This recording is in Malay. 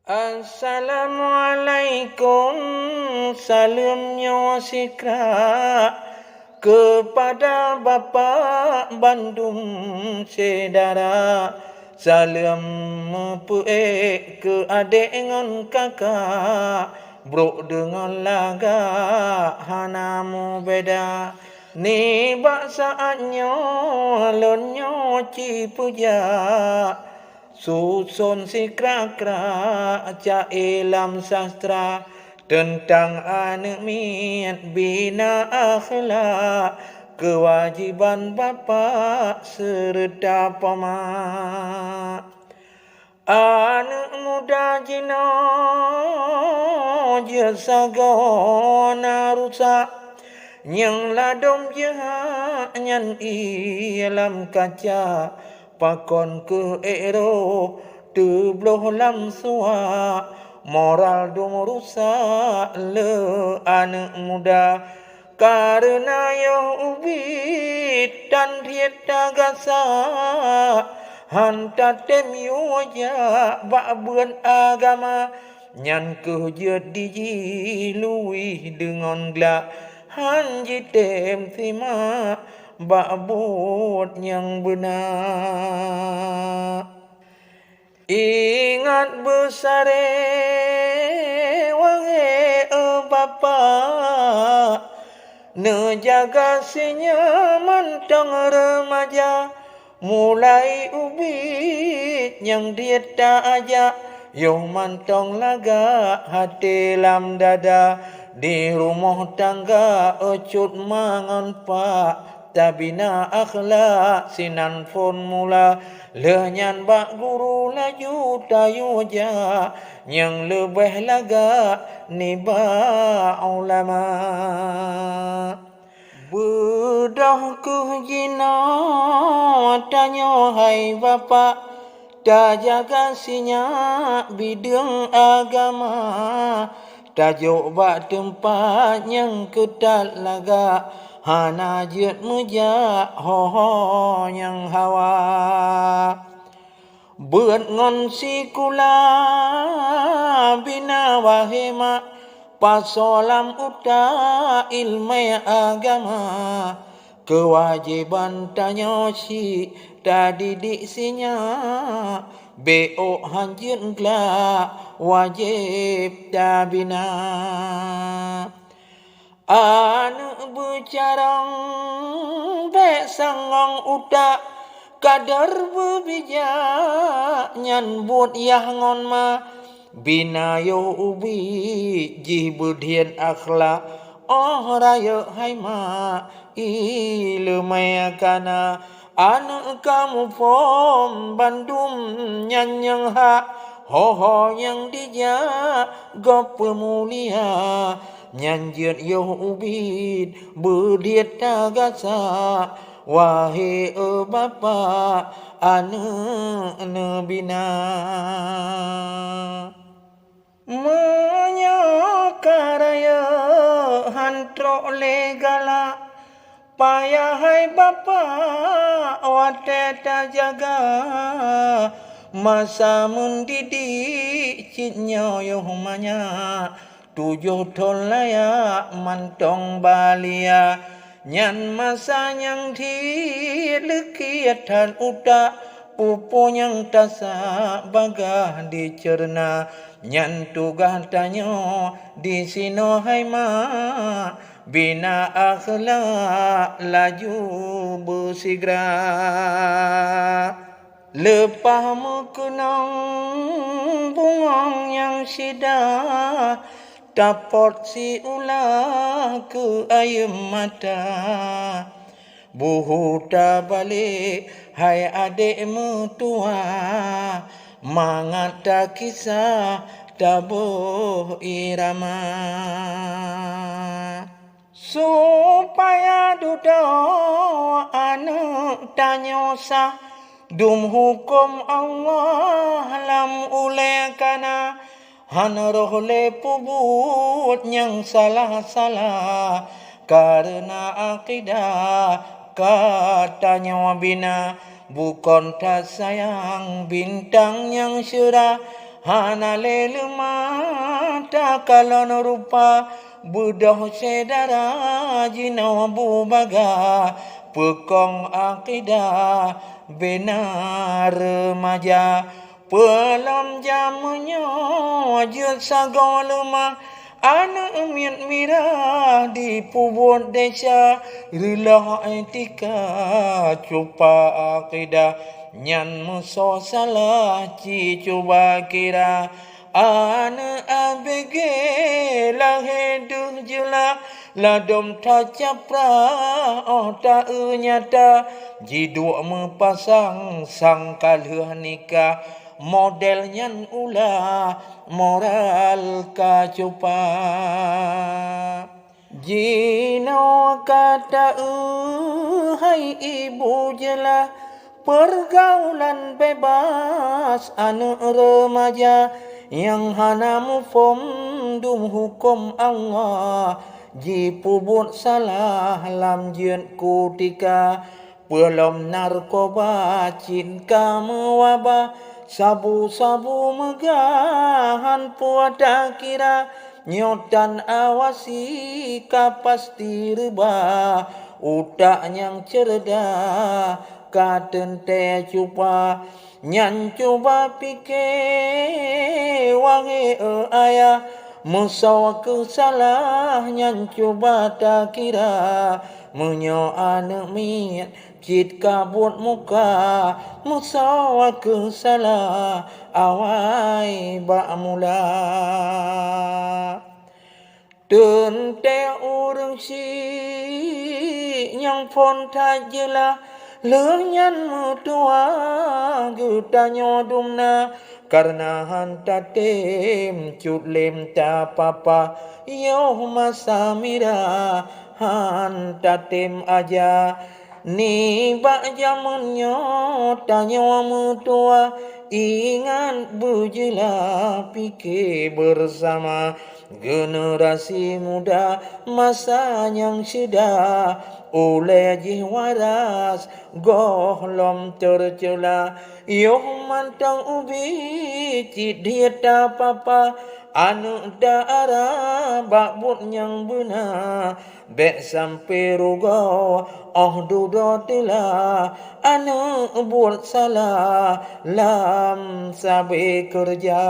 Assalamualaikum, salamnya sikra kepada Bapa Bandung Sedara. Salam mempuek ke adik dengan kakak, bro dengan laga hanamu beda. Ni bak saatnya lonyo cipuja, susun si kra-kra ca ilham sastra tentang anemit bina akhlak, kewajiban bapa serta pemak. Anak muda jina jasa gona rusak, yang ladom jahat nyan ialam kaca, pakon ke ero tebloh lam suak, moral dong rusak le anak muda. Karena yang ubit dan tiada gasa, hantar tem yuja bak buen agama, nyan ke jadi lui dengan gelak, hanji tem sima bak bot yang benar. Ingat besare wahai bapa, nejaga senyaman tang remaja, mulai ubit yang dia tak ajak, yo mantong laga hati lam dada, di rumah tangga ucut mangan pak, tabina akhlak sinan formula, lenyan bak guru laju tayuja, yang lebih laga ni ba ulama. Bedah ke jina tanya hai bapa, tak jaga sinyak bidang agama, tajuk bak tempat yang ketat laga, hana jet mujak ho yang hawa. Buat ngon si kula bina wahema, pasolam uta ilmu agama, kewajiban tanya si tadi diksinya, beo hanjin gelak wajib tabina. Anak bercarang bek sangong utak, kadar berbijak nyan buat yah ngon ma, bina yo ubi jih budian akhlak, oh raya hai ma ilmu kana. Anak kamu pom Bandung nyan yang hak, ho yang dijak gop pemulia, nyanjut yo ubid berdiat tagasa, wahai bapa anak nebina. Menyakaraya hantro legala, payah hai bapa wate tak jaga, masa mendidik citnya yohmanya, 7 tahun layak mantong balia, nyan masa yang dilekiatan utak, pupu yang tasa bagah dicerna, nyan tugas tanya di sino hai ma, bina akhlak laju bersigra. Lepah mekenang bungong yang sidah, tapot si ulah ke air mata, buhu tak balik hai adik mertua, mangata kisah tabuh irama. Supaya duduk anak tanya sah, dum hukum Allah lam ule kana, hana rohle pubut yang salah-salah, karena akidah katanya bina, bukan tak sayang bintang yang syurah, hana lemah takalon rupa budoh sedara jino bubaga pekong akidah benar remaja pelam jamunya wajud sagolema anak miat mirah di pubut desa rilah etika cupa akidah nyan muso salah ci cuba kira anak abege lah hidup jela ladom tak capra oh tak nyata jiduk mepasang sang kaluh nikah modelnya ulah moral kacupa jino kata hai ibu jelah pergaulan bebas anak remaja yang hana mufom dum hukum Allah jipubut salah lam jien kutika pelom narkoba cinka mewabah sabu-sabu megahan puada kira nyotan awasi kapasti reba utak yang cerda katen te cuba nyan cuba pikir wangi ayah musawa kesalah nyan cuba tak kira menyo anak miat cit kabut muka musawa kesalah awai bak mula tente urang si yang pon tajelah lenyan mutua gutanyo dumna karena hanta tem cut lem ta papa yo masa mira hanta tem aja ni bak zamannya tanya mutua ingat bujilah pikir bersama generasi muda masa yang sudah oleh jiwaras gohlom tercela yo mantang ubi cid dia papa anu darah bakbut yang benar bek sampai rugo oh dudo tila anu buat salah lam sabe kerja